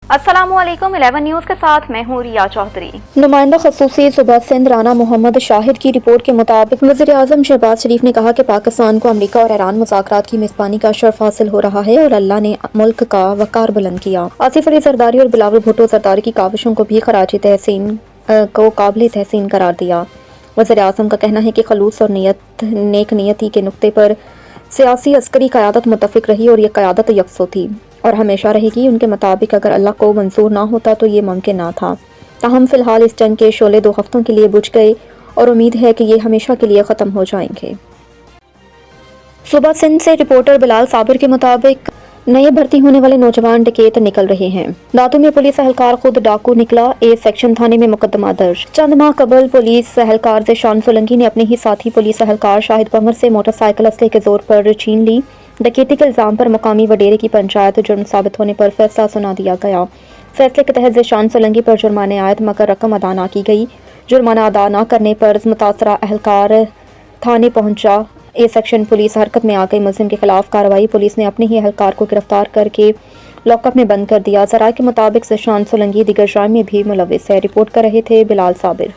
अस्सलामुअलैकुम 11 न्यूज़ के साथ मैं हूँ रिया चौधरी। नुमाइंदा खसूसी सुबह सिंध राना मोहम्मद शाहिद की रिपोर्ट के मुताबिक वज़ीर आज़म शहबाज शरीफ ने कहा कि पाकिस्तान को अमरीका और ईरान मुज़ाकरात की मेज़बानी का शर्फ हासिल हो रहा है और अल्लाह ने मुल्क का वक़ार बुलंद किया। आसिफ अली जरदारी और बिलावल भुट्टो जरदारी की काविशों को भी खराज तहसीन को काबिल तहसीन करार दिया। वज़ीर आज़म का कहना है कि खलूस और नेक नियति के नुक्ते पर सियासी अस्करी क़यादत मुत्तफ़िक रही और ये क़यादत यकसो थी और हमेशा रहेगी। उनके मुताबिक अगर अल्लाह को मंजूर ना होता तो ये मुमकिन ना था। ताहम फ़िलहाल इस जंग के शोले 2 हफ्तों के लिए बुझ गए और उम्मीद है कि ये हमेशा के लिए ख़त्म हो जाएंगे। सुबह सिंध से रिपोर्टर बिलाल साबिर के मुताबिक नए भर्ती होने वाले नौजवान डकैत निकल रहे हैं। दातू में पुलिस एहलकार खुद डाकू निकला, ए सेक्शन थाने में मुकदमा दर्ज। चंद माह कबल पुलिस एहलकार ज़ेशान सोलंकी ने अपने ही साथी पुलिस एहलकार शाहिद पंवर से मोटरसाइकिल असले के जोर पर छीन ली। डकैती के इल्ज़ाम पर मकामी वडेरे की पंचायत जुर्म साबित होने पर फैसला सुना दिया गया। फैसले के तहत ज़ेशान सोलंकी पर जुर्माने आयत मगर रकम अदा न की गई। जुर्माना अदा न करने पर मुतासरा एहलकार थाने पहुंचा। ए सेक्शन पुलिस हरकत में आ गई। मुलजिम के खिलाफ कार्रवाई। पुलिस ने अपने ही एहलकार को गिरफ्तार करके लॉकअप में बंद कर दिया। ज़राए के मुताबिक ज़ेशान सोलंकी दीगर जुर्म में भी मुलविस है। रिपोर्ट कर रहे थे बिलाल साबिर।